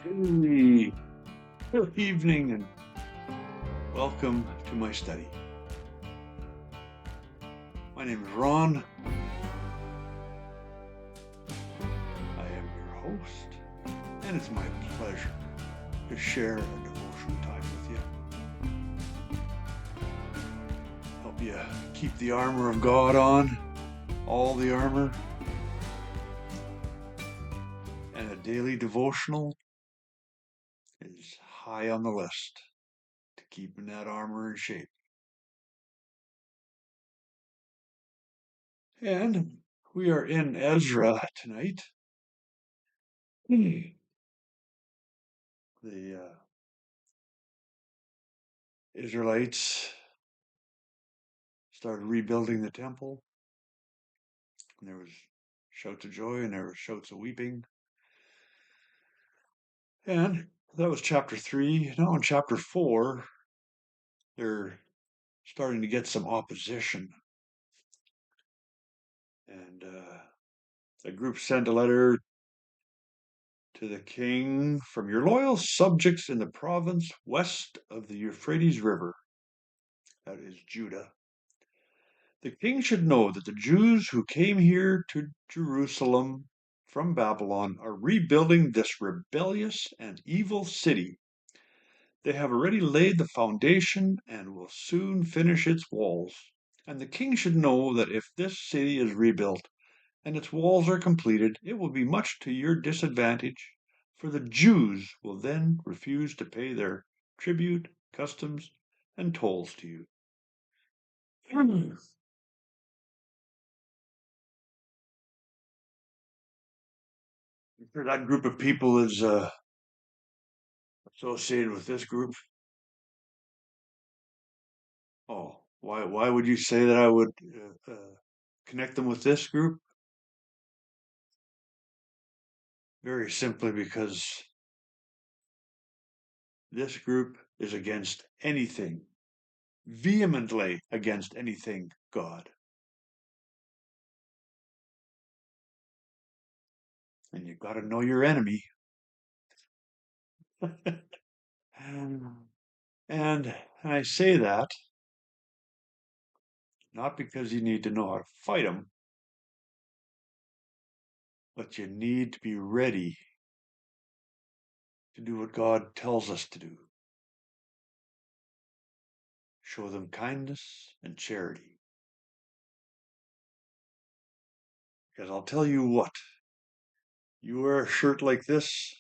Hey, good evening and welcome to my study. My name is Ron. I am your host, and it's my pleasure to share a devotional time with you. Help you keep the armor of God on, all the armor, and a daily devotional is high on the list to keeping that armor in shape. And we are in Ezra tonight. The Israelites started rebuilding the temple, and there was shouts of joy and there were shouts of weeping. And that was chapter 3. Now in chapter 4, they're starting to get some opposition. And a group sent a letter to the king from your loyal subjects in the province west of the Euphrates River, that is Judah. The king should know that the Jews who came here to Jerusalem from Babylon are rebuilding this rebellious and evil city. They have already laid the foundation and will soon finish its walls. And the king should know that if this city is rebuilt and its walls are completed, it will be much to your disadvantage, for the Jews will then refuse to pay their tribute, customs, and tolls to you. That group of people is associated with this group. Oh, why would you say that I would connect them with this group? Very simply because this group is against anything, vehemently against anything God. And you've got to know your enemy. And I say that not because you need to know how to fight them, but you need to be ready to do what God tells us to do. Show them kindness and charity. Because I'll tell you what, you wear a shirt like this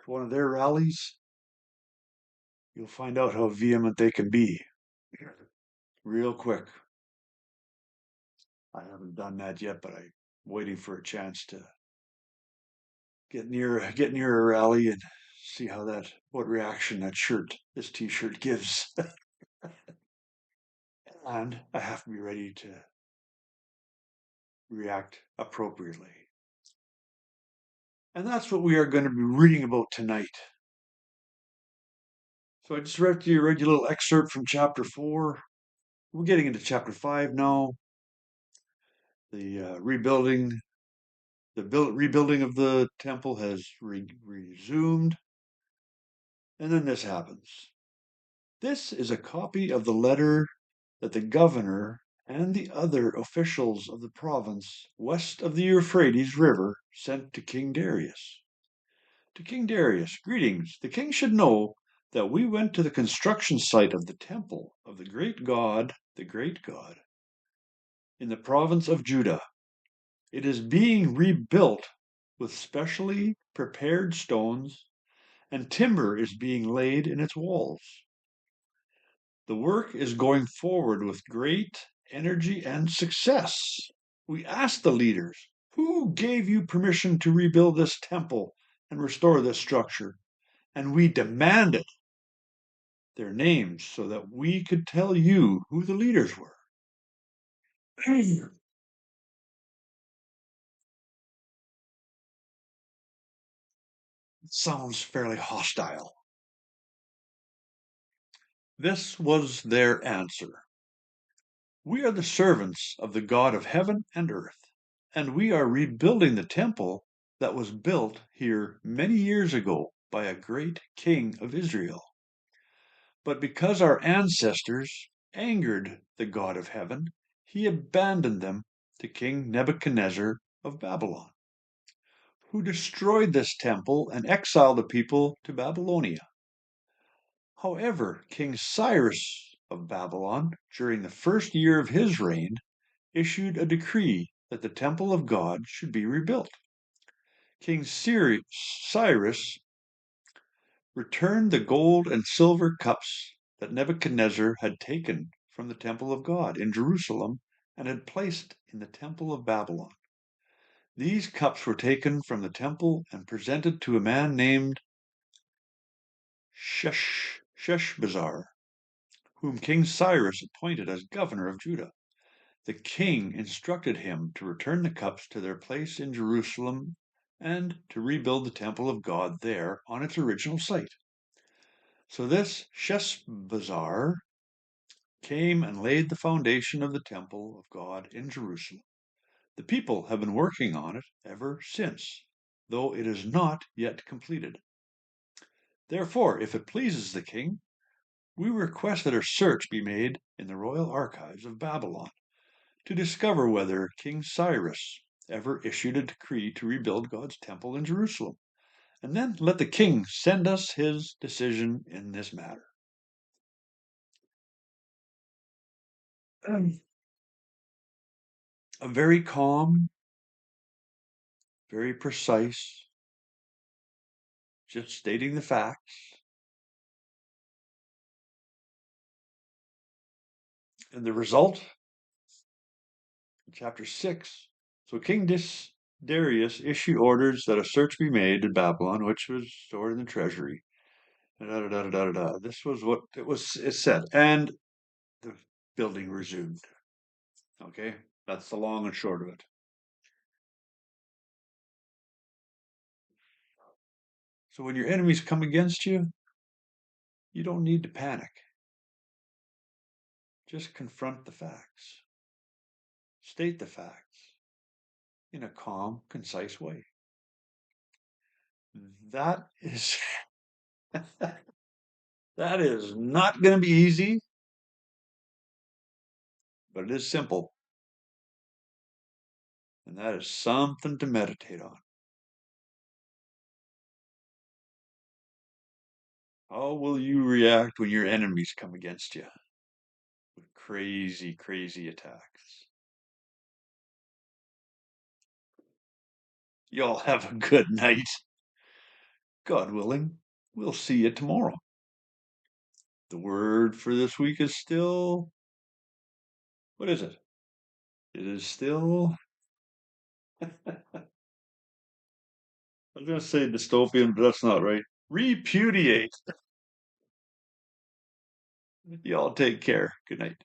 to one of their rallies, you'll find out how vehement they can be real quick. I haven't done that yet, but I'm waiting for a chance to get near a rally and see what reaction this t-shirt gives. And I have to be ready to react appropriately. And that's what we are going to be reading about tonight. So I just read you a little excerpt from chapter 4. We're getting into chapter 5 now. The rebuilding of the temple has resumed. And then this happens. This is a copy of the letter that the governor and the other officials of the province west of the Euphrates River sent to King Darius. To King Darius, greetings. The king should know that we went to the construction site of the temple of the great God, in the province of Judah. It is being rebuilt with specially prepared stones, and timber is being laid in its walls. The work is going forward with great energy and success. We asked the leaders, who gave you permission to rebuild this temple and restore this structure? And we demanded their names so that we could tell you who the leaders were. It sounds fairly hostile. This was their answer. We are the servants of the God of heaven and earth, and we are rebuilding the temple that was built here many years ago by a great king of Israel. But because our ancestors angered the God of heaven, he abandoned them to King Nebuchadnezzar of Babylon, who destroyed this temple and exiled the people to Babylonia. However, King Cyrus of Babylon, during the first year of his reign, issued a decree that the temple of God should be rebuilt. King Cyrus returned the gold and silver cups that Nebuchadnezzar had taken from the temple of God in Jerusalem and had placed in the temple of Babylon. These cups were taken from the temple and presented to a man named Sheshbazzar, whom King Cyrus appointed as governor of Judah. The king instructed him to return the cups to their place in Jerusalem and to rebuild the temple of God there on its original site. So this Sheshbazzar came and laid the foundation of the temple of God in Jerusalem. The people have been working on it ever since, though it is not yet completed. Therefore, if it pleases the king, we request that a search be made in the royal archives of Babylon to discover whether King Cyrus ever issued a decree to rebuild God's temple in Jerusalem, and then let the king send us his decision in this matter. A very calm, very precise, just stating the facts. And the result, chapter 6. So King Darius issued orders that a search be made in Babylon, which was stored in the treasury. This was what it said. And the building resumed. Okay, that's the long and short of it. So when your enemies come against you, you don't need to panic. Just confront the facts. State the facts in a calm, concise way. That is that is not going to be easy, but it is simple. And that is something to meditate on. How will you react when your enemies come against you with crazy, crazy attacks? Y'all have a good night. God willing, we'll see you tomorrow. The word for this week is still, what is it? It is still, I was going to say dystopian, but that's not right. Repudiate. Y'all take care. Good night.